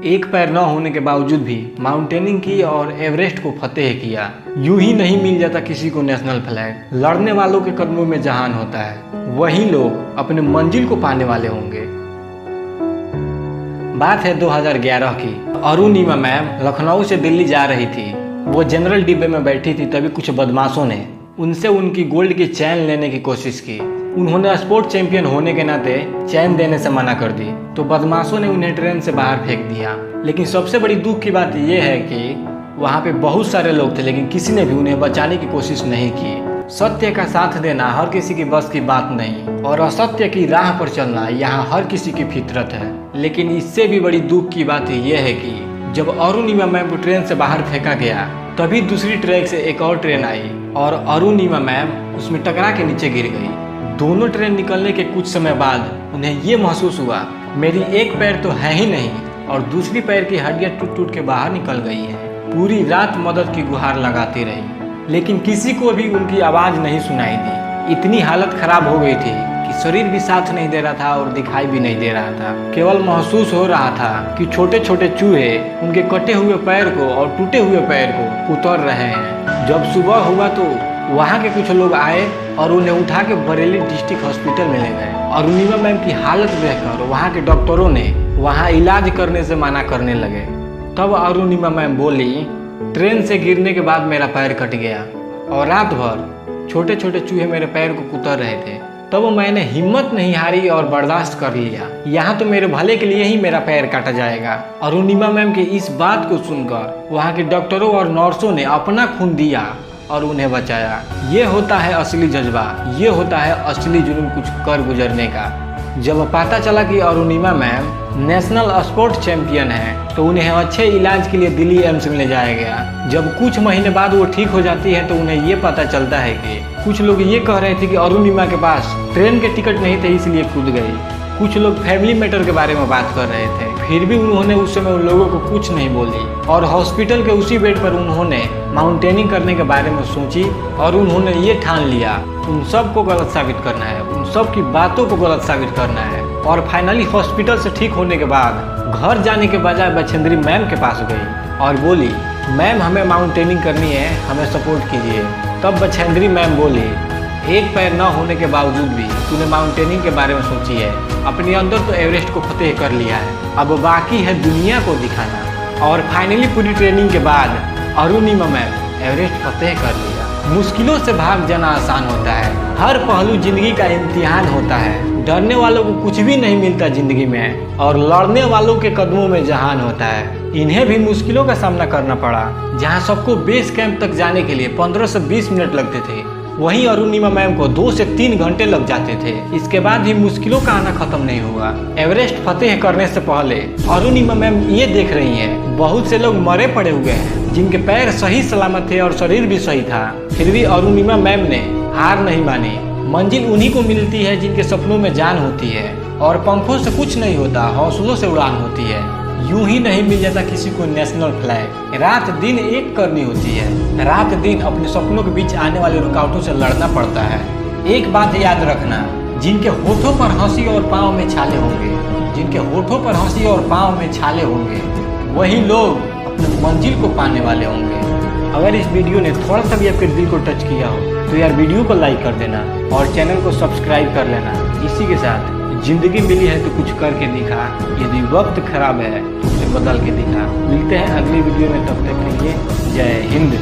एक पैर न होने के बावजूद भी माउंटेनिंग की और एवरेस्ट को फतेह किया। यूं ही नहीं मिल जाता किसी को नेशनल फ्लैग। लड़ने वालों के कदमों में जहान होता है, वही लोग अपने मंजिल को पाने वाले होंगे। बात है 2011 की। अरुणिमा मैम लखनऊ से दिल्ली जा रही थी। वो जनरल डिब्बे में बैठी थी, तभी कुछ बदमाशों ने उनसे उनकी गोल्ड की चैन लेने की कोशिश की। उन्होंने स्पोर्ट चैंपियन होने के नाते चैन देने से मना कर दी, तो बदमाशों ने उन्हें ट्रेन से बाहर फेंक दिया। लेकिन सबसे बड़ी दुख की बात यह है कि वहाँ पे बहुत सारे लोग थे, लेकिन किसी ने भी उन्हें बचाने की कोशिश नहीं की। सत्य का साथ देना हर किसी की बस की बात नहीं, और असत्य की राह पर चलना यहाँ हर किसी की फितरत है। लेकिन इससे भी बड़ी दुख की बात यह है कि जब अरुणिमा मैम को ट्रेन से बाहर फेंका गया, तभी दूसरी ट्रैक से एक और ट्रेन आई और अरुणिमा मैम उसमें टकरा के नीचे गिर गई। दोनों ट्रेन निकलने के कुछ समय बाद उन्हें ये महसूस हुआ, मेरी एक पैर तो है ही नहीं और दूसरी पैर की हड्डियां टूट टूट के बाहर निकल गई हैं। पूरी रात मदद की गुहार लगाती रही, लेकिन किसी को भी उनकी आवाज़ नहीं सुनाई दी। इतनी हालत खराब हो गई थी कि शरीर भी साथ नहीं दे रहा था और दिखाई भी नहीं दे रहा था। केवल महसूस हो रहा था कि छोटे छोटे चूहे उनके कटे हुए पैर को और टूटे हुए पैर को कुतर रहे हैं। जब सुबह हुआ तो वहाँ के कुछ लोग आए और उन्हें उठा के बरेली डिस्ट्रिक्ट हॉस्पिटल में ले गए। अरुणिमा मैम की हालत देखकर वहाँ के डॉक्टरों ने वहाँ इलाज करने से मना करने लगे। तब अरुणिमा मैम बोली, ट्रेन से गिरने के बाद मेरा पैर कट गया और रात भर छोटे छोटे चूहे मेरे पैर को कुतर रहे थे। तब मैंने हिम्मत नहीं हारी और बर्दाश्त कर लिया। यहाँ तो मेरे भले के लिए ही मेरा पैर काटा जाएगा। अरुणिमा मैम की इस बात को सुनकर वहाँ के डॉक्टरों और नर्सों ने अपना खून दिया और उन्हें बचाया। ये होता है असली जज्बा, ये होता है असली जुनून कुछ कर गुजरने का। जब पता चला कि Arunima ma'am national sport champion है, तो उन्हें अच्छे इलाज के लिए दिल्ली एम्स में ले जाया गया। जब कुछ महीने बाद वो ठीक हो जाती है, तो उन्हें ये पता चलता है कि कुछ लोग ये कह रहे थे कि अरुणिमा के पास ट्रेन के टिकट नहीं थे इसलिए कूद गई। कुछ लोग फैमिली मैटर के बारे में बात कर रहे थे, फिर भी उन्होंने उस समय उन लोगों को कुछ नहीं बोली। और हॉस्पिटल के उसी बेड पर उन्होंने माउंटेनिंग करने के बारे में सोची और उन्होंने ये ठान लिया उन सबको गलत साबित करना है, उन सब की बातों को गलत साबित करना है। और फाइनली हॉस्पिटल से ठीक होने के बाद घर जाने के बजाय बछेंद्री मैम के पास गई और बोली, मैम हमें माउंटेनिंग करनी है, हमें सपोर्ट कीजिए। तब बछेंद्री मैम बोली, एक पैर न होने के बावजूद भी तूने माउंटेनिंग के बारे में सोची है, अपने अंदर तो एवरेस्ट को फतेह कर लिया है, अब बाकी है दुनिया को दिखाना। और फाइनली पूरी ट्रेनिंग के बाद अरुणिमा मैम एवरेस्ट फतेह कर लिया। मुश्किलों से भाग जाना आसान होता है, हर पहलू जिंदगी का इम्तिहान होता है। डरने वालों को कुछ भी नहीं मिलता जिंदगी में, और लड़ने वालों के कदमों में जहान होता है। इन्हें भी मुश्किलों का सामना करना पड़ा। जहां सबको बेस कैंप तक जाने के लिए 15 से 20 मिनट लगते थे, वहीं अरुणिमा मैम को 2 से 3 घंटे लग जाते थे। इसके बाद भी मुश्किलों का आना खत्म नहीं हुआ। एवरेस्ट फतेह करने से पहले अरुणिमा मैम ये देख रही हैं, बहुत से लोग मरे पड़े हुए हैं जिनके पैर सही सलामत थे और शरीर भी सही था, फिर भी अरुणिमा मैम ने हार नहीं मानी। मंजिल उन्हीं को मिलती है जिनके सपनों में जान होती है, और पंखों से कुछ नहीं होता, हौसलों से उड़ान होती है। यूं ही नहीं मिल जाता किसी को नेशनल फ्लैग। रात दिन एक करनी होती है, रात दिन अपने सपनों के बीच आने वाले रुकावटों से लड़ना पड़ता है। एक बात याद रखना, जिनके होठों पर हंसी और पाँव में छाले होंगे, जिनके होठों पर हंसी और पाँव में छाले होंगे, वही लोग अपने मंजिल को पाने वाले होंगे। अगर इस वीडियो ने थोड़ा सा भी आपके दिल को टच किया हो, तो यार वीडियो को लाइक कर देना और चैनल को सब्सक्राइब कर लेना। इसी के साथ जिंदगी मिली है तो कुछ करके दिखा, यदि वक्त खराब है तो उसे बदल के दिखा। मिलते हैं अगली वीडियो में, तब तक के लिए जय हिंद।